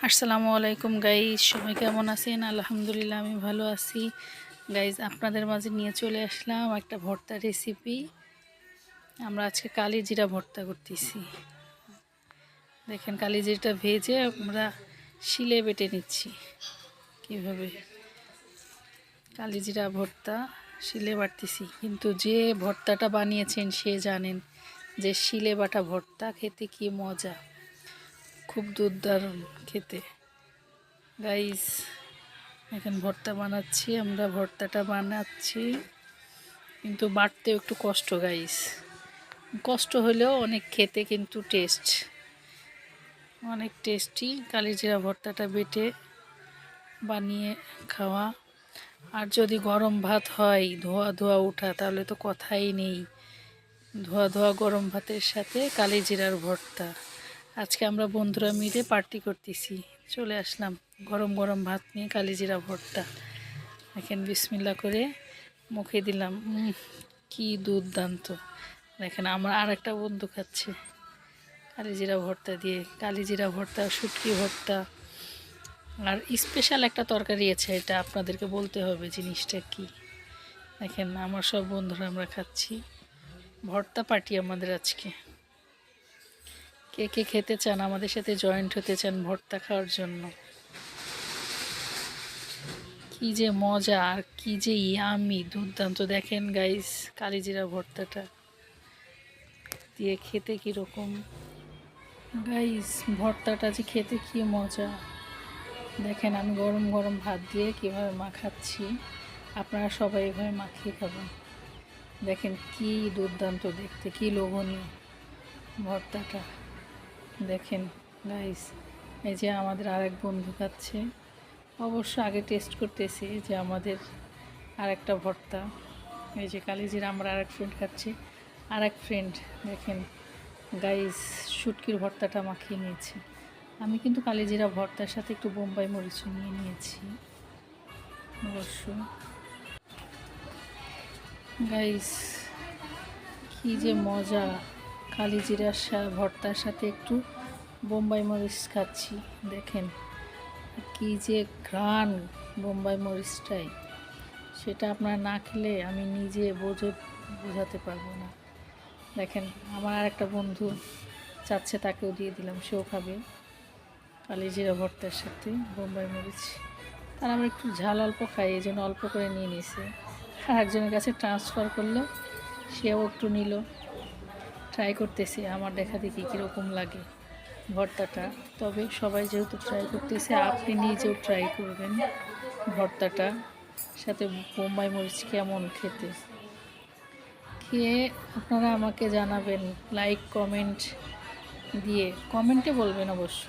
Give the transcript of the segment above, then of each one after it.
আসসালামু আলাইকুম গাইজ, সবাই কেমন আছেন? আলহামদুলিল্লাহ আমি ভালো আছি। গাইজ, আপনাদের মাঝে নিয়ে চলে আসলাম একটা ভর্তা রেসিপি। আমরা আজকে কালি জিরা ভর্তা করতেছি। দেখেন, কালি জিরাটা ভেজে আমরা শিলে বেটে নিচ্ছি। কীভাবে কালি জিরা ভর্তা শিলে বাটতেছি, কিন্তু যে ভর্তাটা বানিয়েছেন সে জানেন যে শিলে বাটা ভর্তা খেতে কি মজা, খুব দুর্দারুণ খেতে। গাইস, এখন ভর্তা বানাচ্ছি, আমরা ভর্তাটা বানাচ্ছি, কিন্তু বাটতেও একটু কষ্ট গাইস। কষ্ট হলেও অনেক খেতে কিন্তু টেস্ট, অনেক টেস্টি কালিজিরা ভর্তাটা বেটে বানিয়ে খাওয়া। আর যদি গরম ভাত হয় ধোয়া ধোয়া ওঠা, তাহলে তো কথাই নেই। ধোয়া ধোয়া গরম ভাতের সাথে কালিজিরার ভর্তা। আজকে আমরা বন্ধুরা মিলে পার্টি করতেছি, চলে আসলাম গরম গরম ভাত নিয়ে কালিজিরা ভর্তা। দেখেন, বিসমিল্লা করে মুখে দিলাম, কি দুর্দান্ত। দেখেন, আমার আর একটা বন্ধু খাচ্ছে কালিজিরা ভর্তা দিয়ে। কালিজিরা ভর্তা, শুটকি ভর্তা, আর স্পেশাল একটা তরকারি আছে, এটা আপনাদেরকে বলতে হবে জিনিসটা কি। দেখেন, আমার সব বন্ধুরা আমরা খাচ্ছি, ভর্তা পার্টি আমাদের আজকে। কে কে খেতে চান, আমাদের সাথে জয়েন্ট হতে চান ভর্তা খাওয়ার জন্য? কি যে মজা আর কি যে ইয়ামি, দুর্দান্ত। দেখেন গাইস, কালিজিরা ভর্তাটা দিয়ে খেতে কীরকম। গাইস, ভর্তাটা যে খেতে কি মজা। দেখেন, আমি গরম গরম ভাত দিয়ে কীভাবে মাখাচ্ছি, আপনারা সবাই এভাবে মাখিয়ে খাবেন। দেখেন কি দুর্দান্ত দেখতে, কি লোভনীয় ভর্তাটা। দেখেন গাইস, এই যে আমাদের আরেক বন্ধু খাচ্ছে। অবশ্য আগে টেস্ট করতেছি যে আমাদের আরেকটা ভর্তা। এই যে কালিজিরা, আমরা আরেক ফ্রেন্ড খাচ্ছি। আরেক ফ্রেন্ড দেখেন গাইস, শুটকির ভর্তাটা মাখিয়ে নিয়েছি। আমি কিন্তু কালিজিরা ভর্তার সাথে একটু বোম্বাই মরিচ নিয়ে নিয়েছি অবশ্য। গাইস, কি যে মজা, কালিজিরার ভর্তার সাথে একটু বোম্বাই মরিচ খাচ্ছি। দেখেন কি যে ঘ্রাণ বোম্বাই মরিচটাই, সেটা আপনারা না খেলে আমি নিজে বোঝাতে পারবো না। দেখেন, আমার আর একটা বন্ধু চাচ্ছে, তাকেও দিয়ে দিলাম, সেও খাবে কালিজিরা ভর্তার সাথে বোম্বাই মরিচ। তার আমরা একটু ঝাল অল্প খাই, এই জন্য অল্প করে নিয়ে নিয়েছে। আর একজনের কাছে ট্রান্সফার করলো, সেও একটু নিল। ট্রাই করতেছি, আমার দেখা দেখি কীরকম লাগে ভর্তাটা। তবে সবাই যেহেতু ট্রাই করতেছে, আপনি নিজেও ট্রাই করবেন ভর্তাটা সাথে বোম্বাই মরিচ কেমন খেতে। খেয়ে আপনারা আমাকে জানাবেন, লাইক কমেন্ট দিয়ে, কমেন্টে বলবেন অবশ্য।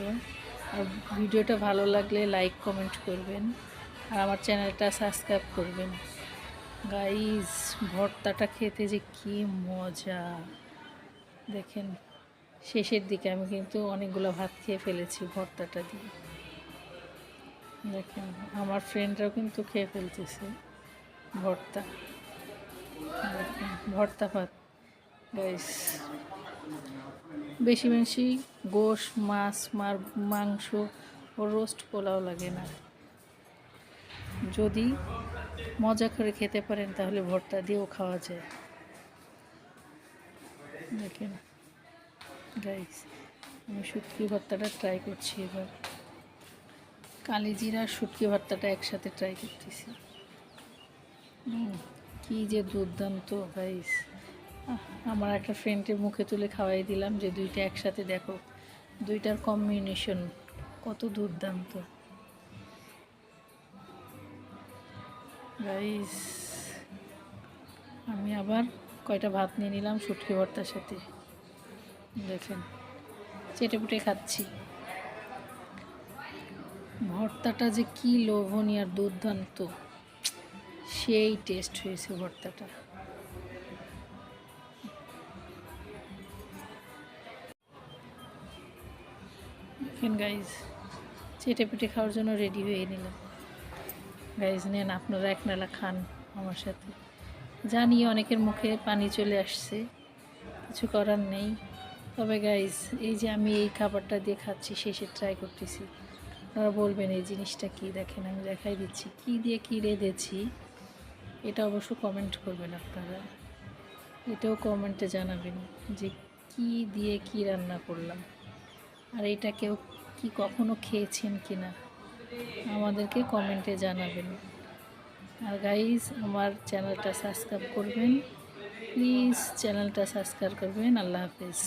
আর ভিডিওটা ভালো লাগলে লাইক কমেন্ট করবেন, আর আমার চ্যানেলটা সাবস্ক্রাইব করবেন। গাইস, ভর্তাটা খেতে যে কি মজা। দেখেন, শেষের দিকে আমি কিন্তু অনেকগুলো ভাত খেয়ে ফেলেছি ভর্তাটা দিয়ে। দেখেন, আমার ফ্রেন্ডরাও কিন্তু খেয়ে ফেলতেছে ভর্তা। দেখেন, ভর্তা ভাত গাইস। বেশি বেশি গোশ, মাছ, মাংস ও রোস্ট পোলাও লাগে না। যদি মজা করে খেতে পারেন তাহলে ভর্তা দিয়েও খাওয়া যায়। দেখেন গাইস, আমি শুটকি ভর্তাটা ট্রাই করছি এবার। কালিজিরা শুটকি ভর্তাটা একসাথে ট্রাই করতেছি। কি যে দুর্দান্ত গাইস। আমার একটা ফ্রেন্ডের মুখে তুলে খাওয়াই দিলাম যে দুইটা একসাথে দেখো, দুইটার কম্বিনেশন কত দুর্দান্ত গাইস। আমি আবার কয়টা ভাত নিয়ে নিলাম শুটকি ভর্তার সাথে। দেখেন, চেটেপুটে খাচ্ছি। ভর্তাটা যে কি লোভনীয় আর দুর্দান্ত, সেই টেস্ট হয়েছে ভর্তাটা। দেখেন গাইজ, চেটেপুটে খাওয়ার জন্য রেডি হয়ে নিলাম। গাইজ, নেন আপনারা এক নালা খান আমার সাথে। জানি অনেকের মুখে পানি চলে আসছে, কিছু করার নেই। তবে গাইজ, এই যে আমি এই খাবারটা দিয়ে খাচ্ছি, শেষে ট্রাই করতেছি, আপনারা বলবেন এই জিনিসটা কি। দেখেন আমি দেখাই দিচ্ছি কি দিয়ে কী রেঁধেছি, এটা অবশ্য কমেন্ট করবেন আপনারা, এটাও কমেন্টে জানাবেন যে কি দিয়ে কি রান্না করলাম, আর এটা কেউ কি কখনো খেয়েছেন কি না আমাদেরকে কমেন্টে জানাবেন। আর গাইস আমার চ্যানেলটা সাবস্ক্রাইব করবেন, প্লিজ চ্যানেলটা সাবস্ক্রাইব করবেন। আল্লাহ হাফেজ।